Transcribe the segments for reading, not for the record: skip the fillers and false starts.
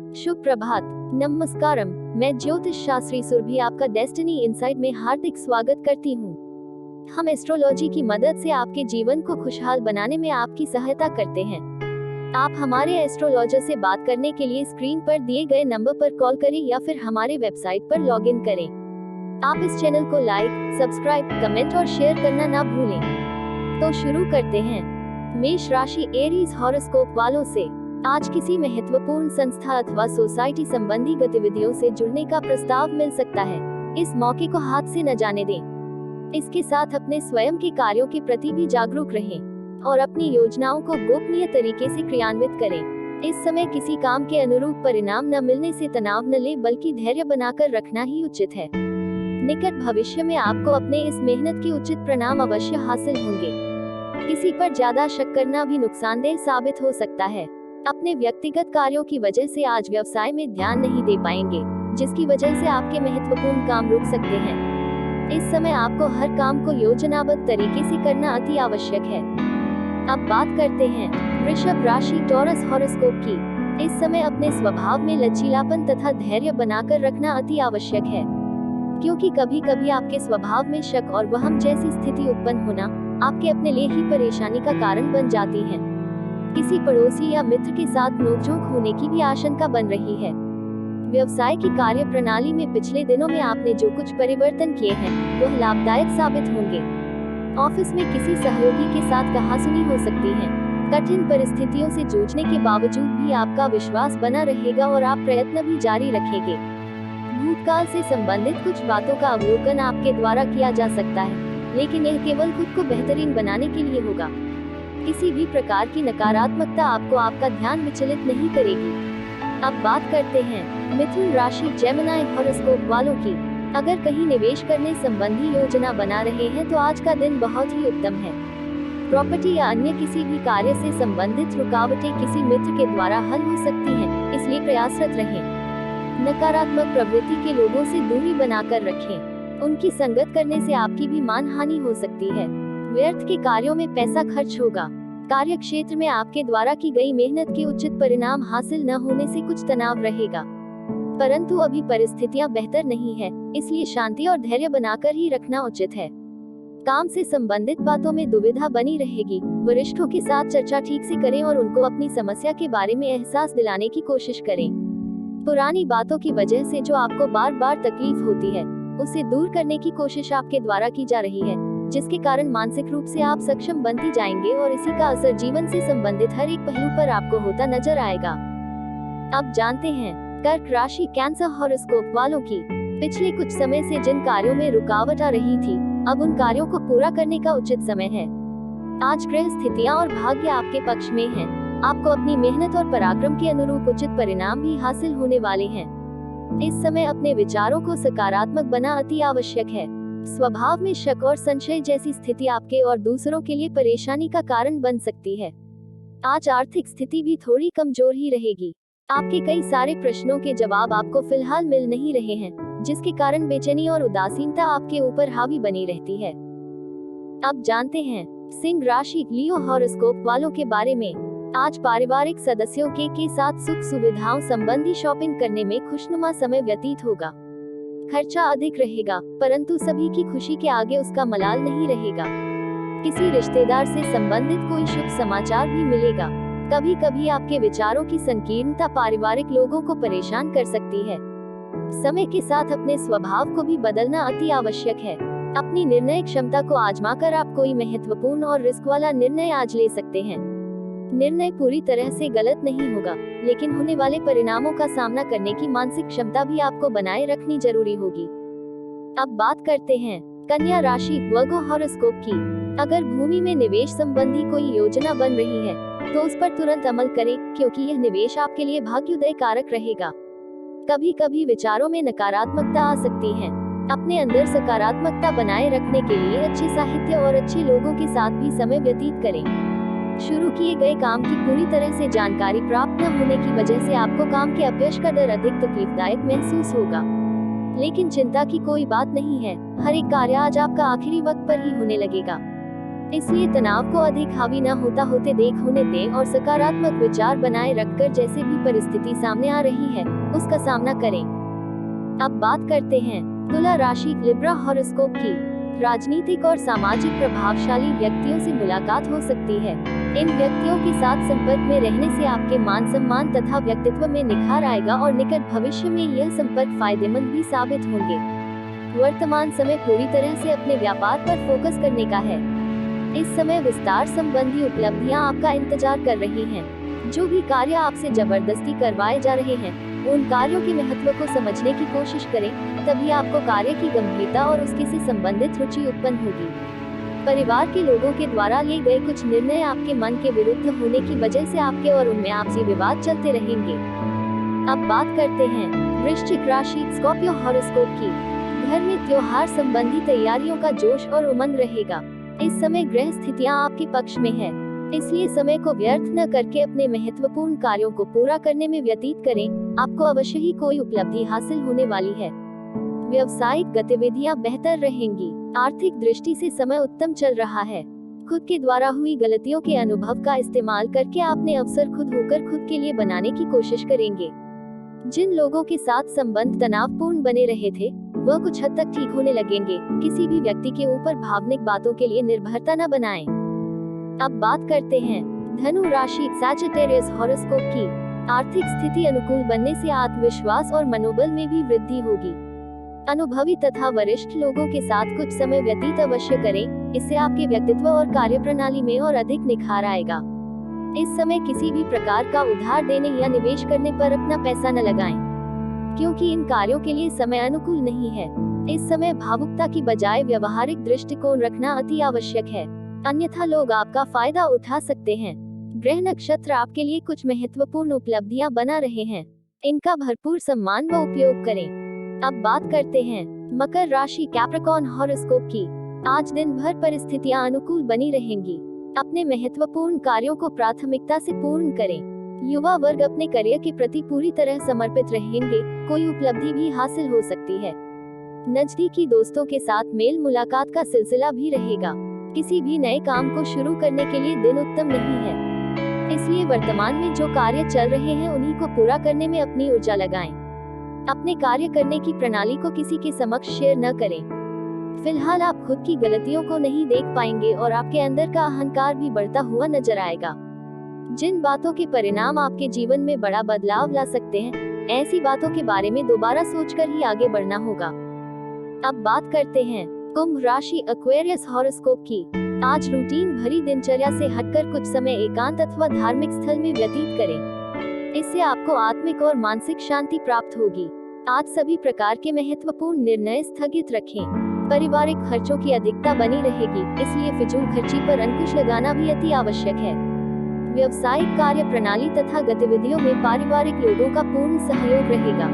शुभ प्रभात, नमस्कारम। मैं ज्योतिष शास्त्री सुरभि आपका डेस्टिनी इनसाइट में हार्दिक स्वागत करती हूँ। हम एस्ट्रोलॉजी की मदद से आपके जीवन को खुशहाल बनाने में आपकी सहायता करते हैं। आप हमारे एस्ट्रोलॉजर से बात करने के लिए स्क्रीन पर दिए गए नंबर पर कॉल करें या फिर हमारे वेबसाइट पर लॉगिन करें। आप इस चैनल को लाइक, सब्सक्राइब, कमेंट और शेयर करना ना भूलें। तो शुरू करते हैं। मेष राशि एरीज हॉरोस्कोप वालों से आज किसी महत्वपूर्ण संस्था अथवा सोसाइटी संबंधी गतिविधियों से जुड़ने का प्रस्ताव मिल सकता है। इस मौके को हाथ से न जाने दें। इसके साथ अपने स्वयं के कार्यों के प्रति भी जागरूक रहें और अपनी योजनाओं को गोपनीय तरीके से क्रियान्वित करें। इस समय किसी काम के अनुरूप परिणाम न मिलने से तनाव न लें, बल्कि धैर्य बनाकर रखना ही उचित है। निकट भविष्य में आपको अपने इस मेहनत के उचित परिणाम अवश्य हासिल होंगे। किसी पर ज्यादा शक करना भी नुकसानदेह साबित हो सकता है। अपने व्यक्तिगत कार्यों की वजह से आज व्यवसाय में ध्यान नहीं दे पाएंगे, जिसकी वजह से आपके महत्वपूर्ण काम रुक सकते हैं। इस समय आपको हर काम को योजनाबद्ध तरीके से करना अति आवश्यक है। अब बात करते हैं वृषभ राशि टॉरस हॉरोस्कोप की। इस समय अपने स्वभाव में लचीलापन तथा धैर्य बनाकर रखना अति आवश्यक है, क्योंकि कभी कभी आपके स्वभाव में शक और वहम जैसी स्थिति उत्पन्न होना आपके अपने लिए ही परेशानी का कारण बन जाती है। किसी पड़ोसी या मित्र के साथ नोकझोंक होने की भी आशंका बन रही है। व्यवसाय की कार्य प्रणाली में पिछले दिनों में आपने जो कुछ परिवर्तन किए हैं वह लाभदायक साबित होंगे। ऑफिस में किसी सहयोगी के साथ कहासुनी हो सकती है। कठिन परिस्थितियों से जूझने के बावजूद भी आपका विश्वास बना रहेगा और आप प्रयत्न भी जारी रखेंगे। भूतकाल से संबंधित कुछ बातों का अवलोकन आपके द्वारा किया जा सकता है, लेकिन यह केवल खुद को बेहतरीन बनाने के लिए होगा। किसी भी प्रकार की नकारात्मकता आपको आपका ध्यान विचलित नहीं करेगी। अब बात करते हैं मिथुन राशि जेमिनी हॉरोस्कोप वालों की। अगर कहीं निवेश करने संबंधी योजना बना रहे हैं तो आज का दिन बहुत ही उत्तम है। प्रॉपर्टी या अन्य किसी भी कार्य से संबंधित रुकावटें किसी मित्र के द्वारा हल हो सकती हैं, इसलिए प्रयासरत रहें। नकारात्मक प्रवृत्ति के लोगों से दूरी बनाकर रखें। उनकी संगत करने से आपकी भी मानहानि हो सकती है। व्यर्थ के कार्यों में पैसा खर्च होगा। कार्य क्षेत्र में आपके द्वारा की गई मेहनत के उचित परिणाम हासिल न होने से कुछ तनाव रहेगा, परंतु अभी परिस्थितियां बेहतर नहीं है, इसलिए शांति और धैर्य बनाकर ही रखना उचित है। काम से संबंधित बातों में दुविधा बनी रहेगी। वरिष्ठों के साथ चर्चा ठीक से करें और उनको अपनी समस्या के बारे में एहसास दिलाने की कोशिश करें। पुरानी बातों की वजह से जो आपको बार बार तकलीफ होती है, उसे दूर करने की कोशिश आपके द्वारा की जा रही है, जिसके कारण मानसिक रूप से आप सक्षम बनती जाएंगे और इसी का असर जीवन से संबंधित हर एक पहलू पर आपको होता नजर आएगा। अब जानते हैं कर्क राशि कैंसर हॉरोस्कोप वालों की। पिछले कुछ समय से जिन कार्यों में रुकावट आ रही थी, अब उन कार्यों को पूरा करने का उचित समय है। आज ग्रह स्थितियां और भाग्य आपके पक्ष में हैं। आपको अपनी मेहनत और पराक्रम के अनुरूप उचित परिणाम भी हासिल होने वाले हैं। इस समय अपने विचारों को सकारात्मक बना अति आवश्यक है। स्वभाव में शक और संशय जैसी स्थिति आपके और दूसरों के लिए परेशानी का कारण बन सकती है। आज आर्थिक स्थिति भी थोड़ी कमजोर ही रहेगी। आपके कई सारे प्रश्नों के जवाब आपको फिलहाल मिल नहीं रहे हैं, जिसके कारण बेचैनी और उदासीनता आपके ऊपर हावी बनी रहती है। अब जानते हैं सिंह राशि लियो हॉरोस्कोप वालों के बारे में। आज पारिवारिक सदस्यों के साथ सुख सुविधाओं संबंधी शॉपिंग करने में खुशनुमा समय व्यतीत होगा। खर्चा अधिक रहेगा, परंतु सभी की खुशी के आगे उसका मलाल नहीं रहेगा। किसी रिश्तेदार से संबंधित कोई शुभ समाचार भी मिलेगा। कभी कभी आपके विचारों की संकीर्णता पारिवारिक लोगों को परेशान कर सकती है। समय के साथ अपने स्वभाव को भी बदलना अति आवश्यक है। अपनी निर्णय क्षमता को आजमाकर आप कोई महत्वपूर्ण और रिस्क वाला निर्णय आज ले सकते हैं। निर्णय पूरी तरह से गलत नहीं होगा, लेकिन होने वाले परिणामों का सामना करने की मानसिक क्षमता भी आपको बनाए रखनी जरूरी होगी। अब बात करते हैं कन्या राशि वर्गो हॉरोस्कोप की। अगर भूमि में निवेश संबंधी कोई योजना बन रही है तो उस पर तुरंत अमल करें, क्योंकि यह निवेश आपके लिए भाग्योदय कारक रहेगा। कभी कभी विचारों में नकारात्मकता आ सकती है। अपने अंदर सकारात्मकता बनाए रखने के लिए अच्छे साहित्य और अच्छे लोगों के साथ भी समय व्यतीत करें। शुरू किए गए काम की पूरी तरह से जानकारी प्राप्त न होने की वजह से आपको काम के अपयश का डर अधिक तकलीफदायक महसूस होगा, लेकिन चिंता की कोई बात नहीं है। हर एक कार्य आज आपका आखिरी वक्त पर ही होने लगेगा। इसलिए तनाव को अधिक हावी न होते होने दें और सकारात्मक विचार बनाए रखकर जैसे भी परिस्थिति सामने आ रही है उसका सामना करें। अब बात करते हैं तुला राशि लिब्रा हॉरोस्कोप की। राजनीतिक और सामाजिक प्रभावशाली व्यक्तियों से मुलाकात हो सकती है। इन व्यक्तियों के साथ संपर्क में रहने से आपके मान सम्मान तथा व्यक्तित्व में निखार आएगा और निकट भविष्य में यह संपर्क फायदेमंद भी साबित होंगे। वर्तमान समय पूरी तरह से अपने व्यापार पर फोकस करने का है। इस समय विस्तार संबंधी उपलब्धियां आपका इंतजार कर रही हैं। जो भी कार्य आपसे जबरदस्ती करवाए जा रहे हैं उन कार्यों के महत्व को समझने की कोशिश करें, तभी आपको कार्य की गंभीरता और उसके से संबंधित रुचि उत्पन्न होगी। परिवार के लोगों के द्वारा लिए गए कुछ निर्णय आपके मन के विरुद्ध होने की वजह से आपके और उनमें आपसी विवाद चलते रहेंगे। अब बात करते हैं वृश्चिक राशि स्कॉर्पियो हॉरोस्कोप की। घर में त्योहार संबंधी तैयारियों का जोश और उमंग रहेगा। इस समय ग्रह स्थितियां आपके पक्ष में है, इसलिए समय को व्यर्थ न करके अपने महत्वपूर्ण कार्यों को पूरा करने में व्यतीत करें। आपको अवश्य ही कोई उपलब्धि हासिल होने वाली है। व्यावसायिक गतिविधियां बेहतर रहेंगी। आर्थिक दृष्टि से समय उत्तम चल रहा है। खुद के द्वारा हुई गलतियों के अनुभव का इस्तेमाल करके आपने अवसर खुद होकर खुद के लिए बनाने की कोशिश करेंगे। जिन लोगों के साथ संबंध तनावपूर्ण बने रहे थे वह कुछ हद तक ठीक होने लगेंगे। किसी भी व्यक्ति के ऊपर भावनिक बातों के लिए निर्भरता न बनाएं। अब बात करते हैं धनु राशि सैजिटेरियस हॉरोस्कोप की। आर्थिक स्थिति अनुकूल बनने से आत्मविश्वास और मनोबल में भी वृद्धि होगी। अनुभवी तथा वरिष्ठ लोगों के साथ कुछ समय व्यतीत अवश्य करें, इससे आपके व्यक्तित्व और कार्यप्रणाली में और अधिक निखार आएगा। इस समय किसी भी प्रकार का उधार देने या निवेश करने पर अपना पैसा न लगाएं, क्योंकि इन कार्यों के लिए समय अनुकूल नहीं है। इस समय भावुकता की बजाय व्यवहारिक दृष्टिकोण रखना अति आवश्यक है, अन्यथा लोग आपका फायदा उठा सकते हैं। ग्रह नक्षत्र आपके लिए कुछ महत्वपूर्ण उपलब्धियां बना रहे हैं, इनका भरपूर सम्मान व उपयोग करें। अब बात करते हैं मकर राशि कैप्रिकॉर्न हॉरोस्कोप की। आज दिन भर परिस्थितियां अनुकूल बनी रहेंगी। अपने महत्वपूर्ण कार्यों को प्राथमिकता से पूर्ण करें। युवा वर्ग अपने करियर के प्रति पूरी तरह समर्पित रहेंगे। कोई उपलब्धि भी हासिल हो सकती है। नजदीकी दोस्तों के साथ मेल मुलाकात का सिलसिला भी रहेगा। किसी भी नए काम को शुरू करने के लिए दिन उत्तम नहीं है, इसलिए वर्तमान में जो कार्य चल रहे हैं उन्हीं को पूरा करने में अपनी ऊर्जा लगाएं। अपने कार्य करने की प्रणाली को किसी के समक्ष शेयर न करें। फिलहाल आप खुद की गलतियों को नहीं देख पाएंगे और आपके अंदर का अहंकार भी बढ़ता हुआ नजर आएगा। जिन बातों के परिणाम आपके जीवन में बड़ा बदलाव ला सकते हैं, ऐसी बातों के बारे में दोबारा सोचकर ही आगे बढ़ना होगा। अब बात करते हैं कुंभ राशि एक्वेरियस हॉरोस्कोप की। आज रूटीन भरी दिनचर्या से हटकर कुछ समय एकांत अथवा धार्मिक स्थल में व्यतीत करें। इससे आपको आत्मिक और मानसिक शांति प्राप्त होगी। आज सभी प्रकार के महत्वपूर्ण निर्णय स्थगित रखें। पारिवारिक खर्चों की अधिकता बनी रहेगी, इसलिए फिजूल खर्ची पर अंकुश लगाना भी अति आवश्यक है। व्यावसायिक कार्य प्रणाली तथा गतिविधियों में पारिवारिक लोगों का पूर्ण सहयोग रहेगा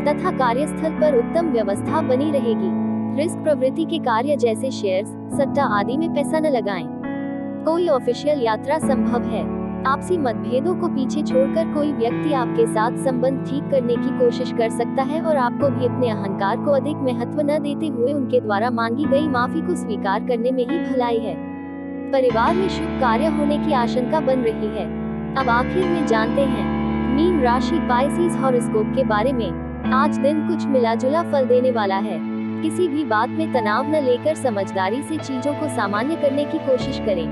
तथा कार्यस्थल पर उत्तम व्यवस्था बनी रहेगी। रिस्क प्रवृत्ति के कार्य जैसे शेयर्स, सट्टा आदि में पैसा न लगाएं। कोई ऑफिशियल यात्रा संभव है। आपसी मतभेदों को पीछे छोड़कर कोई व्यक्ति आपके साथ संबंध ठीक करने की कोशिश कर सकता है और आपको भी अपने अहंकार को अधिक महत्व न देते हुए उनके द्वारा मांगी गई माफी को स्वीकार करने में ही भलाई है। परिवार में शुभ कार्य होने की आशंका बन रही है। अब आखिर में जानते हैं मीन राशि पाइसेस हॉरोस्कोप के बारे में। आज दिन कुछ मिला जुला फल देने वाला है। किसी भी बात में तनाव न लेकर समझदारी से चीजों को सामान्य करने की कोशिश करें।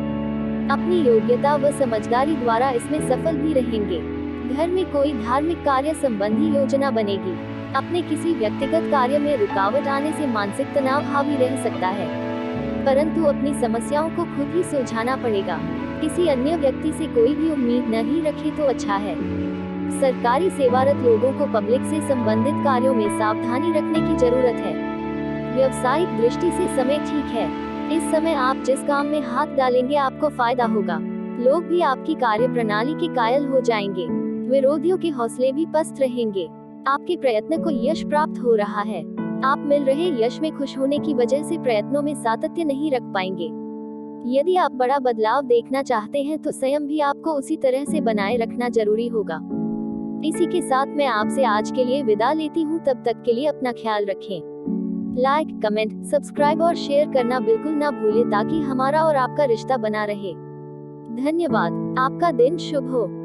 अपनी योग्यता व समझदारी द्वारा इसमें सफल भी रहेंगे। घर में कोई धार्मिक कार्य संबंधी योजना बनेगी। अपने किसी व्यक्तिगत कार्य में रुकावट आने से मानसिक तनाव हावी रह सकता है, परंतु अपनी समस्याओं को खुद ही सुलझाना पड़ेगा। किसी अन्य व्यक्ति से कोई भी उम्मीद नहीं रखे तो अच्छा है। सरकारी सेवारत लोगों को पब्लिक से संबंधित कार्यों में सावधानी रखने की जरूरत है। व्यवसायिक दृष्टि से समय ठीक है। इस समय आप जिस काम में हाथ डालेंगे आपको फायदा होगा। लोग भी आपकी कार्य प्रणाली के कायल हो जाएंगे। विरोधियों के हौसले भी पस्त रहेंगे। आपके प्रयत्न को यश प्राप्त हो रहा है। आप मिल रहे यश में खुश होने की वजह से प्रयत्नों में सातत्य नहीं रख पाएंगे। यदि आप बड़ा बदलाव देखना चाहते हैं तो स्वयं भी आपको उसी तरह से बनाए रखना जरूरी होगा। इसी के साथ मैं आपसे आज के लिए विदा लेती हूँ। तब तक के लिए अपना ख्याल रखें। लाइक, कमेंट, सब्सक्राइब और शेयर करना बिल्कुल ना भूलें ताकि हमारा और आपका रिश्ता बना रहे। धन्यवाद। आपका दिन शुभ हो।